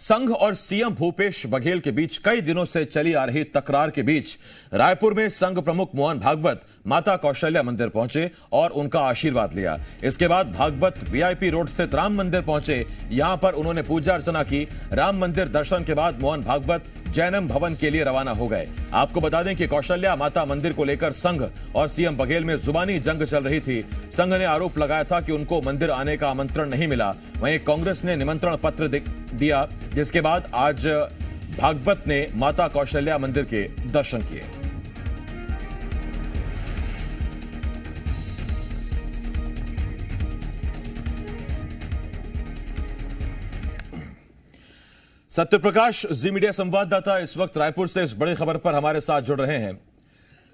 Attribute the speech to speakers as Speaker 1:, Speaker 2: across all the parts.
Speaker 1: संघ और सीएम भूपेश बघेल के बीच कई दिनों से चली आ रही तकरार के बीच रायपुर में संघ प्रमुख मोहन भागवत माता कौशल्या मंदिर पहुंचे और उनका आशीर्वाद लिया। इसके बाद भागवत वीआईपी रोड स्थित राम मंदिर पहुंचे। यहां पर उन्होंने पूजा अर्चना की। राम मंदिर दर्शन के बाद मोहन भागवत जैनम भवन के लिए रवाना हो गए। आपको बता दें कि कौशल्या माता मंदिर को लेकर संघ और सीएम बघेल में जुबानी जंग चल रही थी। संघ ने आरोप लगाया था कि उनको मंदिर आने का आमंत्रण नहीं मिला। वहीं कांग्रेस ने निमंत्रण पत्र दिया, जिसके बाद आज भागवत ने माता कौशल्या मंदिर के दर्शन किए। सत्यप्रकाश, जी मीडिया संवाददाता, इस वक्त रायपुर से इस बड़ी खबर पर हमारे साथ जुड़ रहे हैं।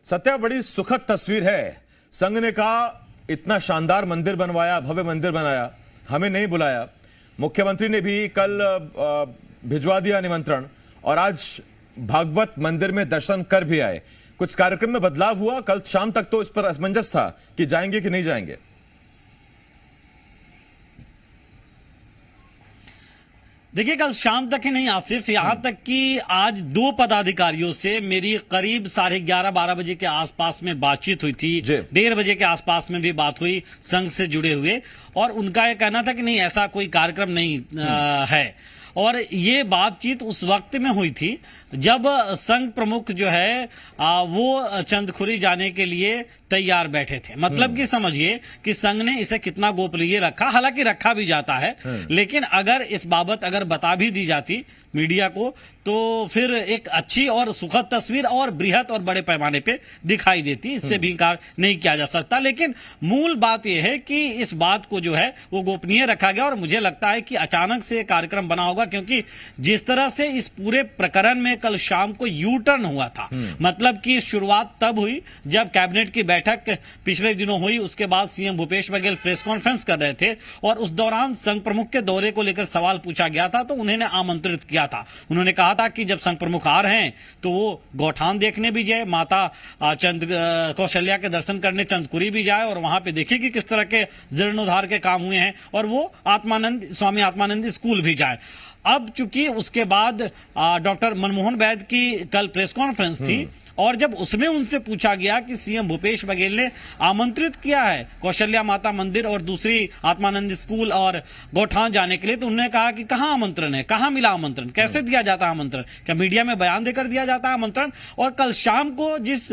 Speaker 1: सत्या, बड़ी सुखद तस्वीर है। संघ ने कहा इतना शानदार मंदिर बनवाया, भव्य मंदिर बनाया, हमें नहीं बुलाया। मुख्यमंत्री ने भी कल भिजवा दिया निमंत्रण और आज भागवत मंदिर में दर्शन कर भी आए। कुछ कार्यक्रम में बदलाव हुआ? कल शाम तक तो इस पर असमंजस था कि जाएंगे कि नहीं जाएंगे।
Speaker 2: देखिए, कल शाम तक ही नहीं आसिफ, यहां तक कि आज दो पदाधिकारियों से मेरी करीब 11:30-12 बजे के आसपास में बातचीत हुई थी। 1:30 बजे के आसपास में भी बात हुई संघ से जुड़े हुए, और उनका यह कहना था कि नहीं, ऐसा कोई कार्यक्रम नहीं है। और ये बातचीत उस वक्त में हुई थी जब संघ प्रमुख जो है वो चंदखुरी जाने के लिए तैयार बैठे थे। मतलब कि समझिए कि संघ ने इसे कितना गोपनीय रखा, हालांकि रखा भी जाता है, लेकिन अगर इस बाबत अगर बता भी दी जाती मीडिया को तो फिर एक अच्छी और सुखद तस्वीर और बृहद और बड़े पैमाने पे दिखाई देती। इससे भी इनकार नहीं किया जा सकता। लेकिन मूल बात यह है कि इस बात को जो है वो गोपनीय रखा गया, और मुझे लगता है कि अचानक से कार्यक्रम बना होगा, क्योंकि जिस तरह से इस पूरे प्रकरण में कल शाम को यू टर्न हुआ था, मतलब कि शुरुआत तब हुई जब कैबिनेट की बैठक पिछले दिनों हुई। उसके बाद CM Bhupesh Baghel press conference कर रहे थे और उस दौरान संघ प्रमुख के दौरे को लेकर सवाल पूछा गया था, तो उन्होंने आमंत्रित किया था। उन्होंने कहा था कि जब संघ प्रमुख आ रहे हैं तो वो गौठान देखने भी जाए, माता कौशल्या के दर्शन करने चंदखुरी भी जाए, और वहां पे देखिए कि किस तरह के जीर्णोद्धार के काम हुए हैं, और वो स्वामी आत्मानंद स्कूल भी जाए। अब चूंकि उसके बाद डॉक्टर मनमोहन वैद्य की कल प्रेस कॉन्फ्रेंस थी, और जब उसमें उनसे पूछा गया कि सीएम भूपेश बघेल ने आमंत्रित किया है कौशल्या माता मंदिर और दूसरी आत्मानंद स्कूल और गौठान जाने के लिए, तो उन्होंने कहा कि कहां आमंत्रण है, कहां मिला आमंत्रण, कैसे दिया जाता है आमंत्रण, क्या मीडिया में बयान देकर दिया जाता है आमंत्रण। और कल शाम को जिस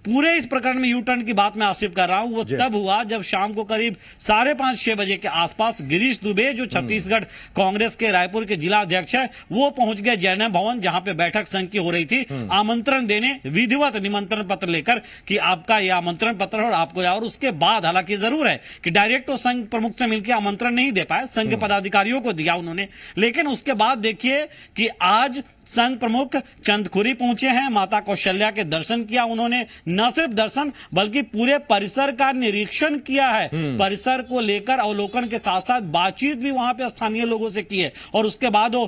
Speaker 2: पूरे इस प्रकरण में यू टर्न की बात मैं आसिफ कर रहा हूं, वो तब हुआ जब शाम को करीब 5:30-6 बजे के आसपास गिरीश दुबे, जो छत्तीसगढ़ कांग्रेस के रायपुर के जिला अध्यक्ष है, वो पहुंच गए जैनम भवन, जहां पे बैठक संघ की हो रही थी, आमंत्रण देने, विधिवत निमंत्रण पत्र लेकर कि आपका यह आमंत्रण पत्र और आपको। और उसके बाद हालांकि जरूर है कि डायरेक्ट तो संघ प्रमुख से मिलकर आमंत्रण नहीं दे पाए, संघ के पदाधिकारियों को दिया उन्होंने। लेकिन उसके बाद देखिए कि आज संघ प्रमुख चंदखुरी पहुंचे हैं, माता कौशल्या के दर्शन किया उन्होंने। न सिर्फ दर्शन बल्कि पूरे परिसर का निरीक्षण किया है, परिसर को लेकर अवलोकन के साथ साथ बातचीत भी वहां पे स्थानीय लोगों से की है, और उसके बाद वो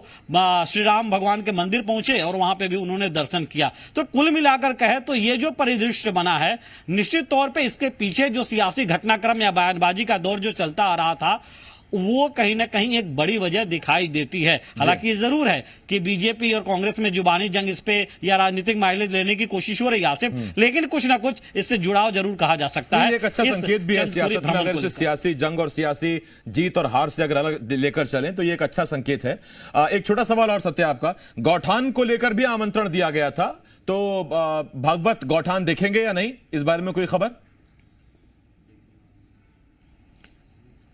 Speaker 2: श्री राम भगवान के मंदिर पहुंचे और वहां पे भी उन्होंने दर्शन किया। तो कुल मिलाकर कहे तो ये जो परिदृश्य बना है, निश्चित तौर पे इसके पीछे जो सियासी घटनाक्रम या बयानबाजी का दौर जो चलता आ रहा था, वो कहीं ना कहीं एक बड़ी वजह दिखाई देती है। हालांकि ये जरूर है कि बीजेपी और कांग्रेस में जुबानी जंग इस पे या राजनीतिक माइलेज लेने की कोशिश हो रही है आसिफ, लेकिन कुछ ना कुछ इससे जुड़ाव जरूर कहा जा सकता है।
Speaker 1: एक अच्छा संकेत भी है सियासत में, अगर इसे सियासी जंग और सियासी जीत और हार से अगर अलग लेकर चलें तो ये एक अच्छा संकेत है। एक छोटा सवाल और सत्या, आपका गौठान को लेकर भी आमंत्रण दिया गया था, तो भागवत गौठान देखेंगे या नहीं, इस बारे में कोई खबर?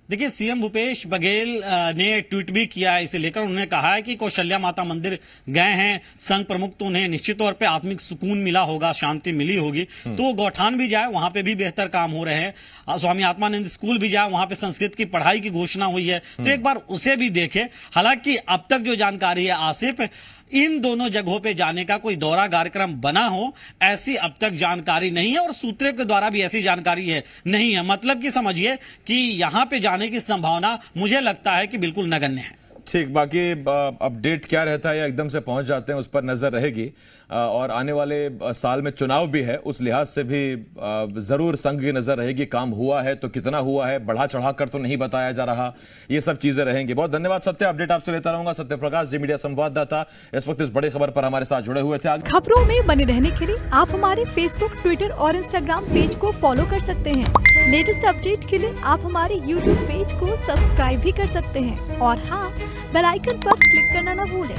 Speaker 2: देखिए, सीएम भूपेश बघेल ने ट्वीट भी किया है इसे लेकर। उन्होंने कहा है कि कौशल्या माता मंदिर गए हैं संघ प्रमुख, तो उन्हें निश्चित तौर पे आत्मिक सुकून मिला होगा, शांति मिली होगी, तो गौठान भी जाए, वहां पे भी बेहतर काम हो रहे हैं। स्वामी आत्मानंद स्कूल भी जाए, वहां पे संस्कृत की पढ़ाई की घोषणा हुई है, तो एक बार उसे भी देखे। हालांकि अब तक जो जानकारी है आसिफ, इन दोनों जगहों पे जाने का कोई दौरा कार्यक्रम बना हो ऐसी अब तक जानकारी नहीं है, और सूत्रों के द्वारा भी ऐसी जानकारी है नहीं है। मतलब कि समझिए कि यहां पे जाने की संभावना मुझे लगता है कि बिल्कुल नगण्य है।
Speaker 1: ठीक, बाकी अपडेट क्या रहता है या एकदम से पहुंच जाते हैं उस पर नजर रहेगी। और आने वाले साल में चुनाव भी है, उस लिहाज से भी जरूर संघ की नजर रहेगी। काम हुआ है तो कितना हुआ है, बढ़ा चढ़ा कर तो नहीं बताया जा रहा, ये सब चीजें रहेंगी। बहुत धन्यवाद सत्य, अपडेट आपसे लेता रहूंगा। सत्य प्रकाश, जी मीडिया संवाददाता, इस वक्त इस बड़ी खबर पर हमारे साथ जुड़े हुए थे।
Speaker 3: खबरों में बने रहने के लिए आप हमारे फेसबुक, ट्विटर और इंस्टाग्राम पेज को फॉलो कर सकते हैं। लेटेस्ट अपडेट के लिए आप हमारे यूट्यूब पेज को सब्सक्राइब भी कर सकते हैं और हाँ, बेल आइकन पर क्लिक करना न भूलें।